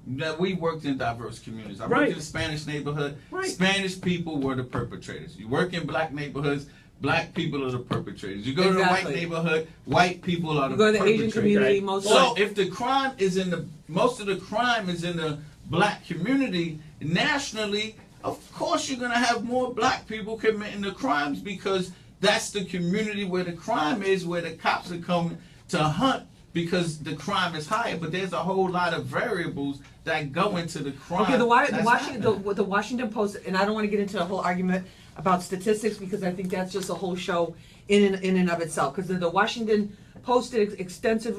that we worked in diverse communities. I Right. worked in the Spanish neighborhood. Right. Spanish people were the perpetrators. You work in black neighborhoods. Black people are the perpetrators. You go to the white Exactly. neighborhood. White people are the You go to the perpetrators. Asian community, Okay. most So if the crime is most of the crime is in the black community nationally, of course you're gonna have more black people committing the crimes because that's the community where the crime is, where the cops are coming to hunt because the crime is higher. But there's a whole lot of variables that go into the crime. Okay, the that's Washington, happening. the Washington Post, and I don't want to get into a whole argument about statistics because I think that's just a whole show in and of itself. Because the Washington Post did extensive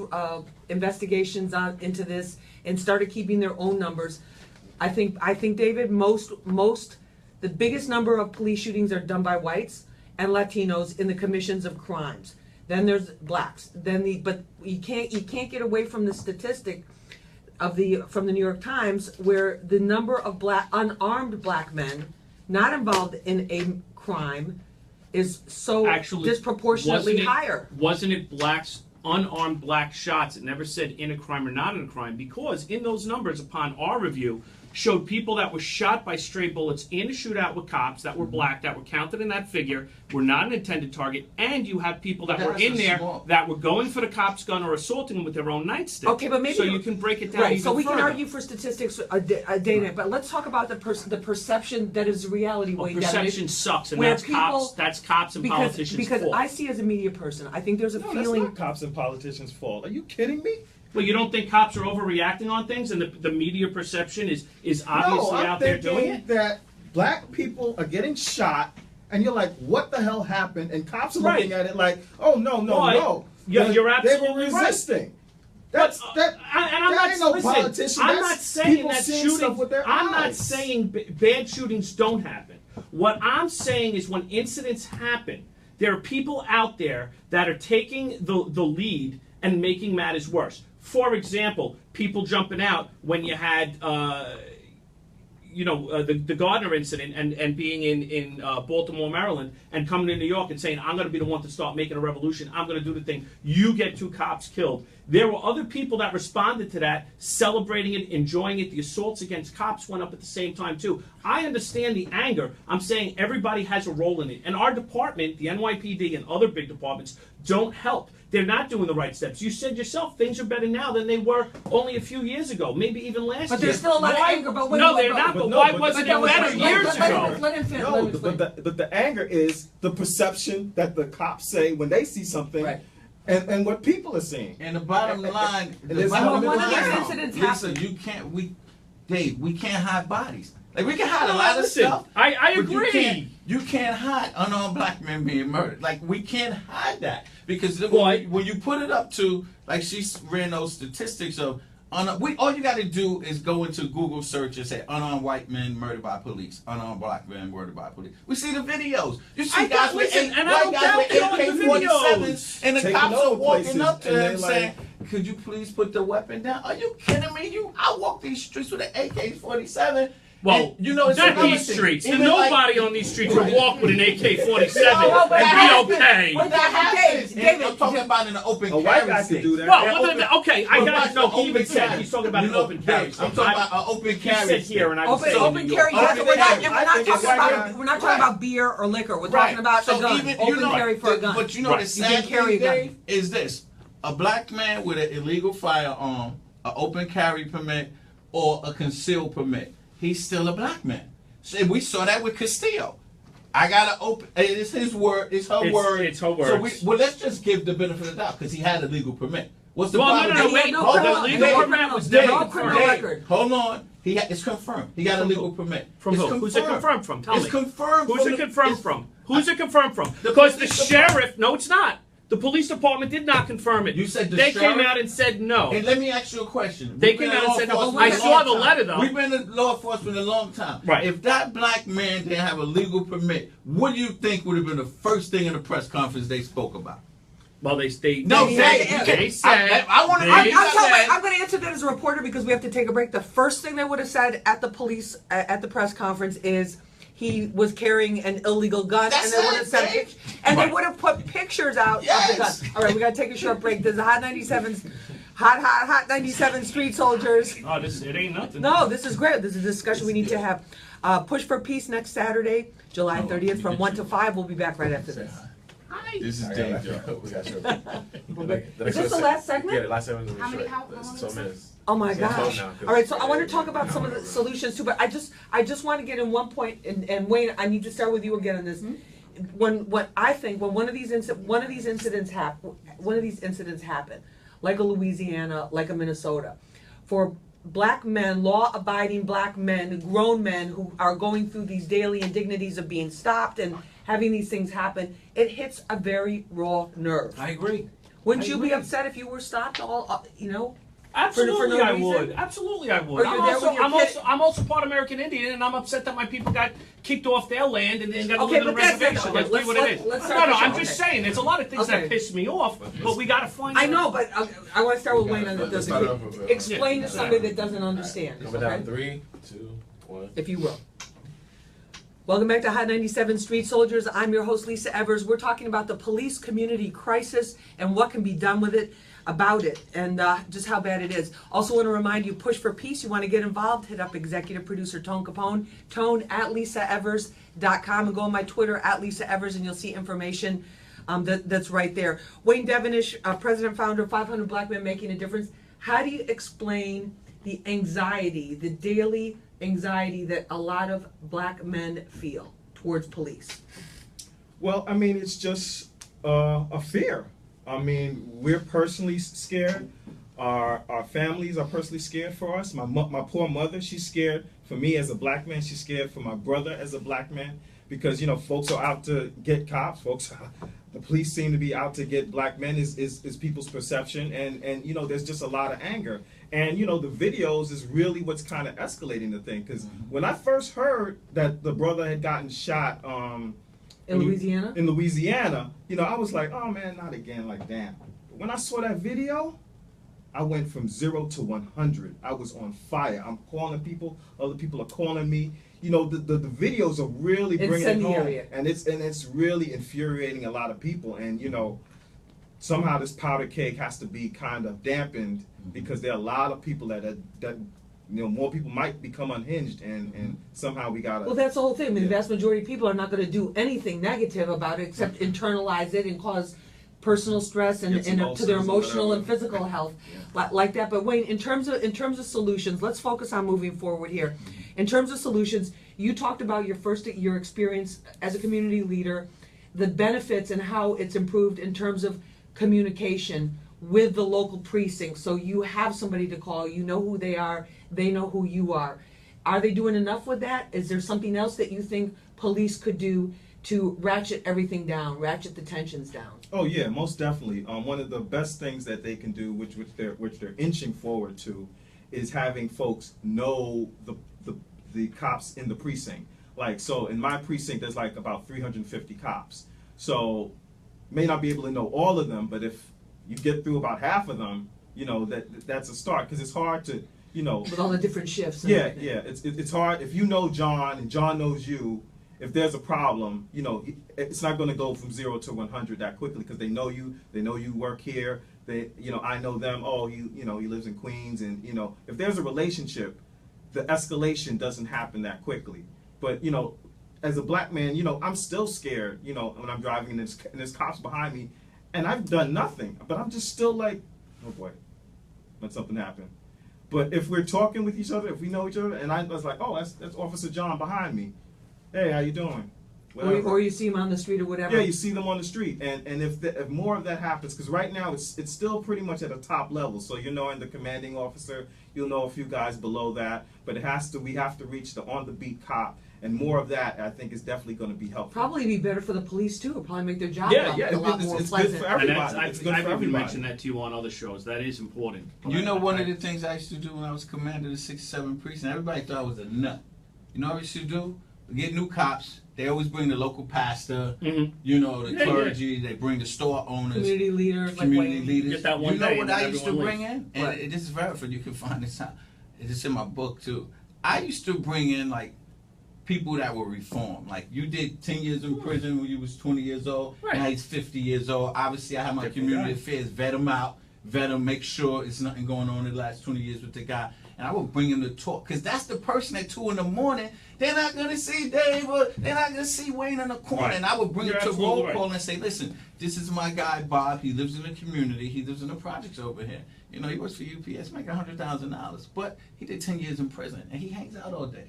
investigations into this and started keeping their own numbers. I think David, the biggest number of police shootings are done by whites and Latinos in the commissions of crimes. Then there's blacks. But you can't get away from the statistic from the New York Times where the number of unarmed black men not involved in a crime is so Actually, disproportionately wasn't it- higher. Wasn't it blacks, unarmed black shots? It never said in a crime or not in a crime, because in those numbers, upon our review, showed people that were shot by stray bullets in a shootout with cops that were black, that were counted in that figure, were not an intended target, and you have people that were That's in a there small- that were going for the cop's gun or assaulting them with their own nightstick. Okay, but maybe so you can break it down right. even So we further. can argue for statistics, data, but let's talk about the perception that is reality. Well, Wade, that perception is- sucks, and where that's people- cops. That's cops and politicians' because fault. I see as a media person, I think there's a No, that's feeling. not cops and politicians' fault. Are you kidding me? Well, you don't think cops are overreacting on things, and the media perception is obviously no, I'm out there doing thinking it? that black people are getting shot, and you're like, "What the hell happened?" And cops are Right. looking at it like, "Oh no, no, Well, no." you're They were absolutely right. resisting. That's But, that. and I'm that not ain't no listen, politician. I'm That's not saying people that seeing shootings. stuff with their I'm not eyes. saying bad shootings don't happen. What I'm saying is when incidents happen, there are people out there that are taking the lead and making matters worse. For example, people jumping out when you had. The Gardner incident and being in Baltimore, Maryland, and coming to New York and saying, I'm going to be the one to start making a revolution. I'm going to do the thing. You get 2 cops killed. There were other people that responded to that, celebrating it, enjoying it. The assaults against cops went up at the same time, too. I understand the anger. I'm saying everybody has a role in it. And our department, the NYPD and other big departments, don't help. They're not doing the right steps. You said yourself things are better now than they were only a few years ago, maybe even last year. But there's still a lot of Why- anger, but wait, no, wait, they're but- not. but But no, why but wasn't that it was better like- years let ago? Let him finish. No, but the anger is the perception that the cops say when they see something, Right. and what people are seeing. And the bottom line, And the there's bottom one of these line, incidents Lisa, happened. we can't hide bodies. Like we can hide a No, lot listen, of stuff. I but agree. You can't hide unarmed black men being murdered. Like we can't hide that because Why? when you put it up to like she ran those statistics of all you got to do is go into Google search and say unarmed white men murdered by police, unarmed black men murdered by police. We see the videos. You see I guys don't with listen, and I white don't guys doubt with the AK-47s, videos. and the Taking cops are over walking places, up to and them they're like, saying, could you please put the weapon down? Are you kidding me? I walk these streets with an AK-47. Well, and, you know, it's not another these thing. streets. Even Nobody like- on these streets would walk with an AK-47 No, but and be okay. But That happens. David, I'm talking about in the open A white carry guy could state. do that. Well, okay, I But got watch it. No, the he even open said carry. he's talking about You an know, open carry. I'm talking about an open He carry. said here, and I was Open, saying open New carry. York. Yes, we're not, and we're not I think talking it's about. right. We're not talking about beer or liquor. We're Right. talking about So a gun. even, Open carry for a gun. But you know Right. the You can sad carry a thing, gun. Dave, is this: a black man with an illegal firearm, an open carry permit, or a concealed permit, he's still a black man. So we saw that with Castillo. I got to open. It's his word. It's her word. It's her So words. let's just give the benefit of the doubt because he had a legal permit. What's the Well, problem? no, And he had wait. no Hold criminal- on. and Legal he had permit was no never criminal confirmed. record. Hold on. It's confirmed. He got a legal permit. From It's who? Who's it confirmed from? Tell it's me. confirmed. Who's from it the- confirmed it's- from? Who's it confirmed from? The Because the police sheriff. No, it's not. The police department did not confirm it. You said the they sheriff? came out and said no. And let me ask you a question. They We've been came in out and law said no. enforcement I a saw long the time. letter, though. We've been in law enforcement a long time. Right. If that black man didn't have a legal permit, what do you think would have been the first thing in the press conference they spoke about? Well, they No, They- they said. I want to. they I'm going to answer that as a reporter because we have to take a break. The first thing they would have said at the police at the press conference is he was carrying an illegal gun, That's and they would have it, said, Dave. and Right. they would have put pictures out of the Yes. gun. All right, we got to take a short break. There's the Hot 97's Hot 97 Street Soldiers. Oh, it ain't nothing. No, this is great. This is a discussion we need to have. Push for Peace next Saturday, July 30th from 1 to 5. We'll be back right after this. This is I got dangerous. you. We got you. Is this the last segment? Yeah, the last segment is How many- short. how It's long 2 is it? minutes. Oh my So I'm gosh! now, 'cause- All right, so I want to talk about some of the solutions too, but I just want to get in one point, and Wayne, I need to start with you again on this. When one of these incidents happen, like a Louisiana, like a Minnesota, for black men, law-abiding black men, grown men who are going through these daily indignities of being stopped and having these things happen, it hits a very raw nerve. I agree. Wouldn't I you be agree. upset if you were stopped all, Absolutely, no I reason? would. Absolutely, I would. Or you're there with your kid- I'm also part American Indian, and I'm upset that my people got kicked off their land and then got to Okay, live in a but that's it, reservation. though. Let's Let's- be what it is. let's No, start no, the I'm show. just Okay. saying. There's a lot of things Okay. that piss me off, but we got to find. I out. know, but I want to start with Wayne on Let's this. start off with, Explain to somebody that doesn't understand, Coming down okay? 3, 2, 1. If you will. Welcome back to Hot 97 Street Soldiers. I'm your host, Lisa Evers. We're talking about the police community crisis and what can be done with it, about it, and just how bad it is. Also want to remind you, Push for Peace. You want to get involved, hit up executive producer Tone Capone, Tone at LisaEvers.com, and go on my Twitter at Lisa Evers, and you'll see information that's right there. Wayne Devenish, president, founder of 500 Black Men Making a Difference. How do you explain the anxiety, the daily anxiety that a lot of black men feel towards police? Well, I mean, it's just a fear. I mean, we're personally scared. Our families are personally scared for us. My poor mother, she's scared for me as a black man. She's scared for my brother as a black man because, you know, folks are out to get cops. The police seem to be out to get black men is people's perception. And, you know, there's just a lot of anger. And, you know, the videos is really what's kind of escalating the thing. Because when I first heard that the brother had gotten shot, In Louisiana? In Louisiana, you know, I was like, oh man, not again, like damn. But when I saw that video, I went from 0 to 100. I was on fire. I'm calling people, other people are calling me. You know, the videos are really bringing it home, Incendiary. and it's really infuriating a lot of people. And you know, somehow this powder keg has to be kind of dampened because there are a lot of people that you know, more people might become unhinged, and somehow we gotta. Well, that's the whole thing. I mean, the Yeah. vast majority of people are not going to do anything negative about it except internalize it and cause personal stress and Get some to their ulcers or emotional and whatever. physical health like that. But Wayne, in terms of solutions, let's focus on moving forward here. In terms of solutions, you talked about your experience as a community leader, the benefits and how it's improved in terms of communication with the local precinct. So you have somebody to call, you know who they are, they know who you are. Are they doing enough with that? Is there something else that you think police could do to ratchet everything down, ratchet the tensions down? Oh yeah, most definitely. One of the best things that they can do, which they're inching forward to, is having folks know the cops in the precinct. Like, so in my precinct, there's like about 350 cops. So may not be able to know all of them, but if you get through about half of them, you know, that's a start, because it's hard to, you know. With all the different shifts. And Yeah, everything. yeah. It's hard if you know John and John knows you. If there's a problem, you know, it's not going to go from 0 to 100 that quickly, because they know you. They know you work here. They, you know, I know them. Oh, you know, he lives in Queens, and you know, if there's a relationship, the escalation doesn't happen that quickly. But you know, as a black man, you know, I'm still scared. You know, when I'm driving and there's cops behind me, and I've done nothing, but I'm just still like, oh boy, let something happen. But if we're talking with each other, if we know each other, and I was like, oh, that's Officer John behind me. Hey, how you doing? Or you see him on the street or whatever. Yeah, you see them on the street, and if more of that happens, because right now it's still pretty much at a top level. So you know, in the commanding officer, you'll know a few guys below that, but we have to reach the on the beat cop, and more of that I think is definitely going to be helpful. Probably be better for the police too. It'll probably make their job Yeah, a lot more it's pleasant. good for And everybody. that's, It's good I've for even everybody. mentioned that to you on other shows. That is important. You know, one of the things I used to do when I was commander of the 67 precinct, everybody thought I was a nut. You know what I used to do? We get new cops. They always bring the local pastor, Mhm. you know, the Yeah, clergy. They bring the store owners, Community leaders, community like leaders. Get that one you know day what and I then used to everyone bring leaves. in? And What? this is verified. You can find this out. It's in my book, too. I used to bring in, like, people that were reformed. Like, you did 10 years in prison when you was 20 years old. Right. Now he's 50 years old. Obviously, I have my Different community guy. affairs, vet him out, vet him, make sure it's nothing going on in the last 20 years with the guy. And I would bring him to talk, because that's the person at 2 in the morning. They're not going to see Dave, or they're not going to see Wayne in the corner. Right. And I would bring You're him to absolutely roll right. call and say, listen, this is my guy, Bob. He lives in the community. He lives in the projects over here. You know, he works for UPS, make $100,000. But he did 10 years in prison, and he hangs out all day.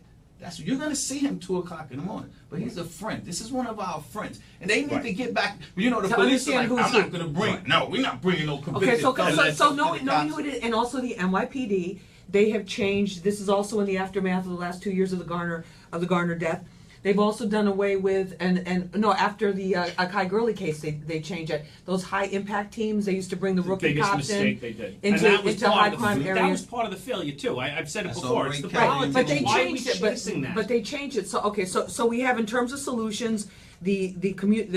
You're going to see him 2 o'clock in the morning. But he's a friend. This is one of our friends. And they need Right. to get back. You know, the To police are understand like, who's I'm not who. going to bring. Right. No, we're not bringing no convicted Okay, so felons knowing to the cops. who it is, and also the NYPD, they have changed. This is also in the aftermath of the last 2 years of the Garner death. They've also done away with after the Akai Gurley case, they changed it. Those high impact teams, they used to bring the rookie biggest cops mistake in they did. into, And that was into part high of the- crime That was areas. part of the failure too. I've said it That's before. all It's the Ray Kelly politics. But they Why are we changed it. chasing that? But they changed it. So okay, so we have, in terms of solutions, the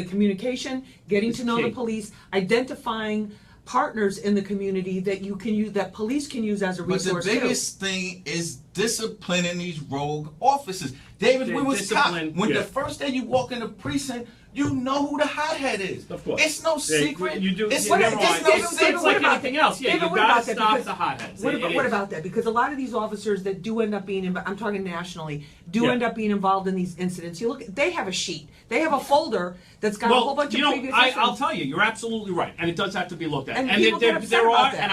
communication, getting It's to know key. the police, identifying partners in the community that you can use, that police can use as a But the resource too. biggest thing is disciplining these rogue officers. David, we was Discipline, cops. When yeah. the first day you walk in the precinct, you know who the hothead is. Of course. It's no Yeah, secret. You do. It's, you're What- right. just no David, It's secret. like about anything that? else. Yeah, David, you what gotta about that? stop Because- the hotheads. What It about, is. what about that? Because a lot of these officers that do end up being, I'm talking nationally, Yeah. end up being involved in these incidents. You look, they have a sheet, they have a folder that's got a whole bunch you of know, previous I'll incidents. tell you, you're absolutely right, and it does have to be looked at. And And people there, get upset there about are, that. and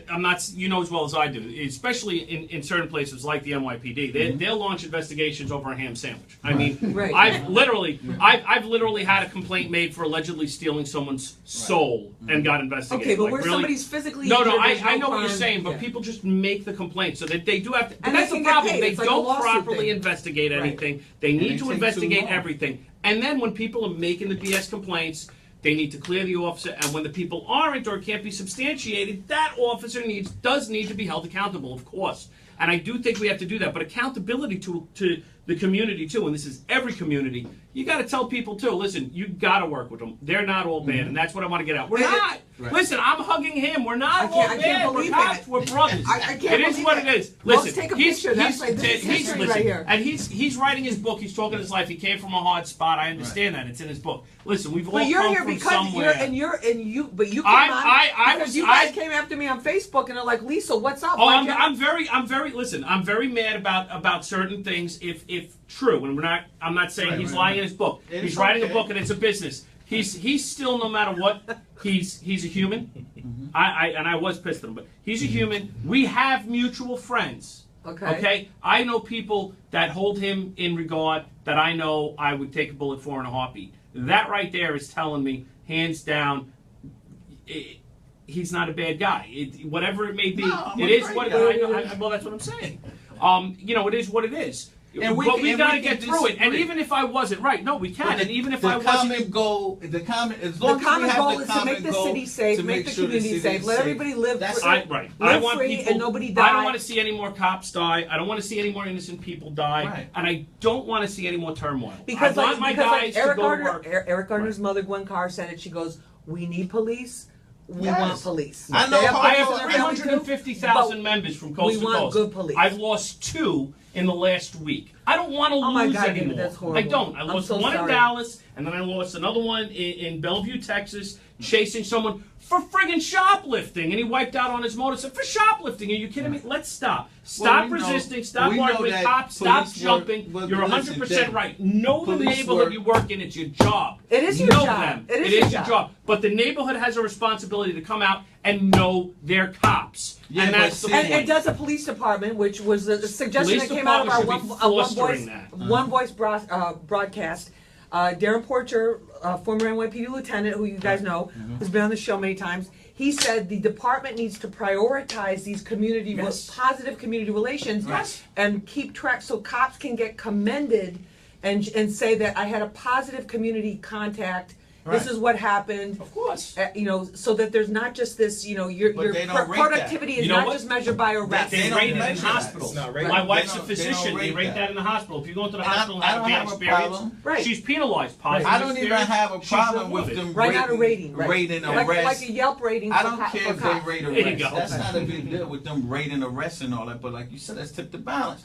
I'm not, you know as well as I do, especially in certain places like the NYPD, they'll launch investigations over a ham sandwich. I mean, Right. I've literally had a complaint made for allegedly stealing someone's soul and got investigated. Okay, but Like, where really? somebody's physically No, injured, no, there's I know what you're crime. saying, but Yeah. people just make the complaint, so that they do have to. And they that's the can get problem. paid. They It's like a don't lawsuit properly thing. investigate Right. anything. They And need they to take investigate too long. everything. And then when people are making the BS complaints, they need to clear the officer. And when the people aren't or can't be substantiated, that officer does need to be held accountable, of course. And I do think we have to do that. But accountability to the community too, and this is every community. You got to tell people too. Listen, you got to work with them. They're not all bad, and that's what I want to get out. We're And- not. Right. Listen, I'm hugging him. We're not all I can't bad. We're believe cops. that. We're brothers. I can't It is believe what that. it is. Let's Listen, take a he's picture. That's like- this is he's history listen, right here. and he's writing his book. He's talking his life. He came from a hard spot. I understand that. It's in his book. Listen, we've all But you're come here from because somewhere. but you came I on because was- you guys came after me on Facebook and are like, Lisa, what's up? Oh, Why I'm can't- very. Listen, I'm very mad about certain things. If true, and I'm not saying Right, he's right, lying right. in his book. It's He's writing a okay. book, and it's a business. He's still, no matter what, he's a human. I was pissed at him, but he's a human. We have mutual friends. Okay. Okay. I know people that hold him in regard that I know I would take a bullet for in a heartbeat. That right there is telling me, hands down, he's not a bad guy. Whatever it may be, No, I'm it a is great what it guy. is. Well, that's what I'm saying. It is what it is. And we but can- we and got to we can get through it. And disagree. even if I wasn't right, no, we can. But And even if the I wasn't, common goal, as The long as we common have goal the is to common make the goal city safe, to make the sure community city safe, is let safe. everybody live That's free. I Live want free people, and nobody I die. don't want to see any more cops die. I don't want to see any more innocent people die. Right. And I don't want to see any more turmoil. Because I want my guys Eric to go Gardner, to work. Eric Gardner's mother, Gwen Carr, said it. She goes, "We need police. we Yes. want police. I know They have how- I police have in their family too, 350,000 but members from coast we to want coast. good police. I've lost 2 in the last week. I don't want to Oh my lose God, David, anymore. that's horrible. I don't. I I'm lost so one in sorry. Dallas, and then I lost another one in Bellevue, Texas, chasing someone for friggin' shoplifting, and he wiped out on his motorcycle for shoplifting. Are you kidding me? Let's stop. Stop we know- resisting. Stop we know arguing with that cops. Stop police jumping. work- You're listen, 100% Dave, right. Know the police neighborhood work- you work in. It's your job. It is your know job. Them. It is your your job. job. But the neighborhood has a responsibility to come out and know their cops. Yeah, and but that's the see- point. And does a police department, which was a suggestion Police that came out of our department should be fostering that. one voice broadcast. Darren Porcher, former NYPD lieutenant, who you guys know, who's been on the show many times. He said the department needs to prioritize these Yes. positive community relations Yes. and keep track so cops can get commended and say that I had a positive community contact. This Right. is what happened. Of course. So that there's not just this, your But they don't rate that. productivity is You know not what? just measured by arrests. They don't rate it in measure that. hospitals. It's not rated. My wife's a They don't- they physician. don't They rate rate that. that in the hospital. If you go into the And I- hospital and I have a don't bad have a experience, problem. Right. she's penalized. Positive I don't even experience, have a she's problem with removed. them Right out of rating, right? rating like arrests. a Yelp rating. I for don't co- care for if they cops. rate There you arrests. go. That's not a big deal with them rating arrests and all that. But like you said, that's tip the balance.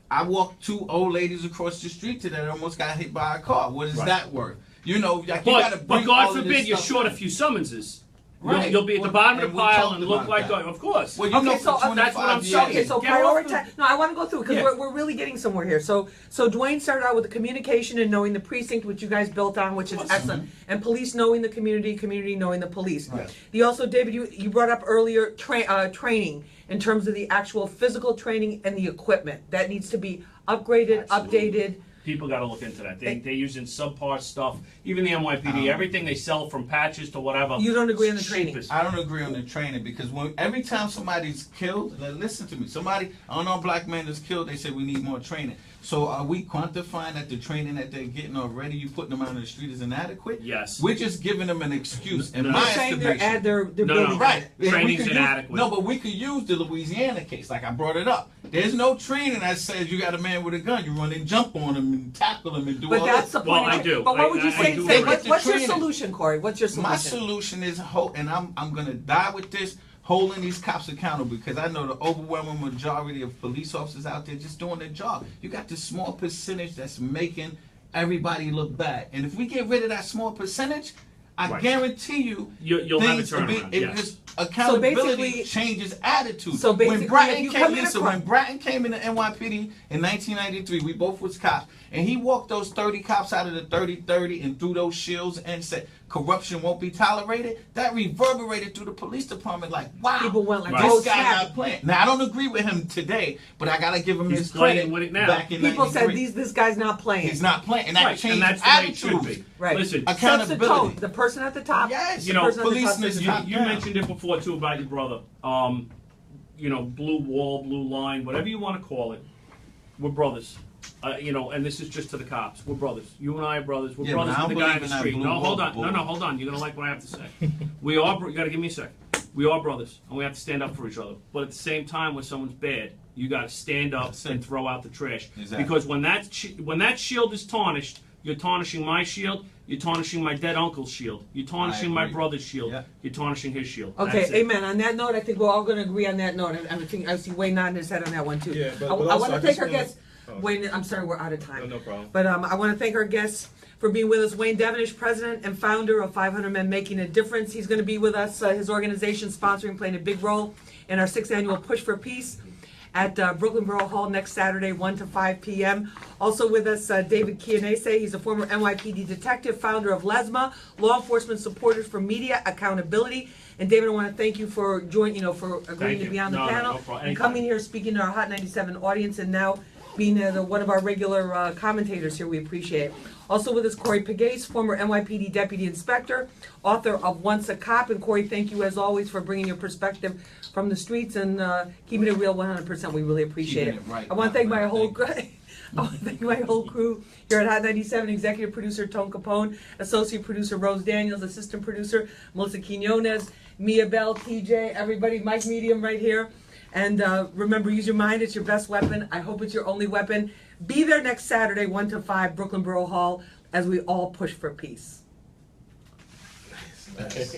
I walked 2 old ladies across the street today that almost got hit by a car. What is Right. that worth? You know, like you gotta But bring God all of this forbid you're stuff short a up. few summonses. Right. You'll be at the Well, bottom of and the we pile talked and look about like, that. of course. Well, you know, so for that's what I'm 25 saying. years. Okay, so Get off the- prioritize. No, I want to go through because Yeah. we're really getting somewhere here. So Dwayne started out with the communication and knowing the precinct, which you guys built on, which is Awesome. excellent, and police knowing the community, community knowing the police. Right. You also, David, you brought up earlier training in terms of the actual physical training and the equipment that needs to be upgraded, Absolutely. updated. People got to look into that. They're using subpar stuff. Even the NYPD, everything they sell from patches to whatever. You don't agree on the it's training? cheapest. I don't agree on the training because every time somebody's killed, listen to me, somebody, an unarmed black man is killed, they say we need more training. So are we quantifying that the training that they're getting already, you putting them out on the street is inadequate? Yes. We're just giving them an excuse, in No, my no. You're saying estimation. they're No, building. Right. And Training's we could use- inadequate. No, but we could use the Louisiana case, like I brought it up. There's no training that says you got a man with a gun, you run and jump on him and tackle him and do But all that's that. the point. Well, of I do. But what would you I say? do say agree. what's your Training. solution, Corey? What's your solution? My solution is, and I'm going to die with this, holding these cops accountable because I know the overwhelming majority of police officers out there just doing their job. You got this small percentage that's making everybody look bad. And if we get rid of that small percentage, I Right. guarantee you, You'll have a things will be, turnaround, it yes. just accountability basically- changes attitude. So basically, when Bratton if you came, commit a listen, crime- when Bratton came into NYPD in 1993, we both was cops, and he walked those 30 cops out of the 30-30 and threw those shields and said corruption won't be tolerated. That reverberated through the police department like, wow, People went like, Right. "Oh, this guy snap." not playing. Now I don't agree with him today, but I gotta give him He's his playing credit. with it now. Back in People said 93. this guy's not playing. He's not playing, and that Right, changed and that's the way it should attitudes. be. Right. Listen, Sets the Accountability. tone. The person at the top. Yes, you the know, person at the top policemen, sets the You, tone. you mentioned it before too about your brother. Blue wall, blue line, whatever you want to call it. We're brothers. And this is just to the cops. We're brothers. You and I are brothers. We're Yeah, but brothers I with the don't guy believe in the in that street. blue No, wall hold on. bull. No, hold on. You're gonna like what I have to say. We are. You gotta give me a second. We are brothers, and we have to stand up for each other. But at the same time, when someone's bad, you got to stand up That's it. and throw out the trash. Exactly. Because when that shield is tarnished, you're tarnishing my shield. You're tarnishing my dead uncle's shield. You're tarnishing my agree. brother's shield. Yeah. You're tarnishing his shield. Okay, That's it. amen. On that note, I think we're all going to agree on that note. And I think I see Wayne nodding his head on that one too. Yeah, but I also, want I to just thank our wanna- guests. oh. Wayne, I'm sorry, we're out of time. No problem. But I want to thank our guests for being with us. Wayne Devenish, president and founder of 500 Men Making a Difference. He's going to be with us. His organization sponsoring, playing a big role in our 6th annual Push for Peace at Brooklyn Borough Hall next Saturday, 1 to 5 p.m. Also with us, David Chianese. He's a former NYPD detective, founder of LESMA, Law Enforcement Supporters for Media Accountability. And David, I want to thank you for agreeing Thank to you. be on the No, no, panel no problem. and Anytime. coming here, speaking to our Hot 97 audience, and now being one of our regular commentators here. We appreciate it. Also with us, Corey Pegace, former NYPD Deputy Inspector, author of Once a Cop. And Corey, thank you as always for bringing your perspective from the streets and keeping it real 100%. We really appreciate it. Keeping it right, I want to thank my right, whole thank I want to thank my whole crew here at Hot 97, executive producer Tone Capone, associate producer Rose Daniels, assistant producer Melissa Quinones, Mia Bell, TJ, everybody, Mike Medium right here. And remember, use your mind, it's your best weapon. I hope it's your only weapon. Be there next Saturday, 1 to 5, Brooklyn Borough Hall, as we all push for peace. Nice.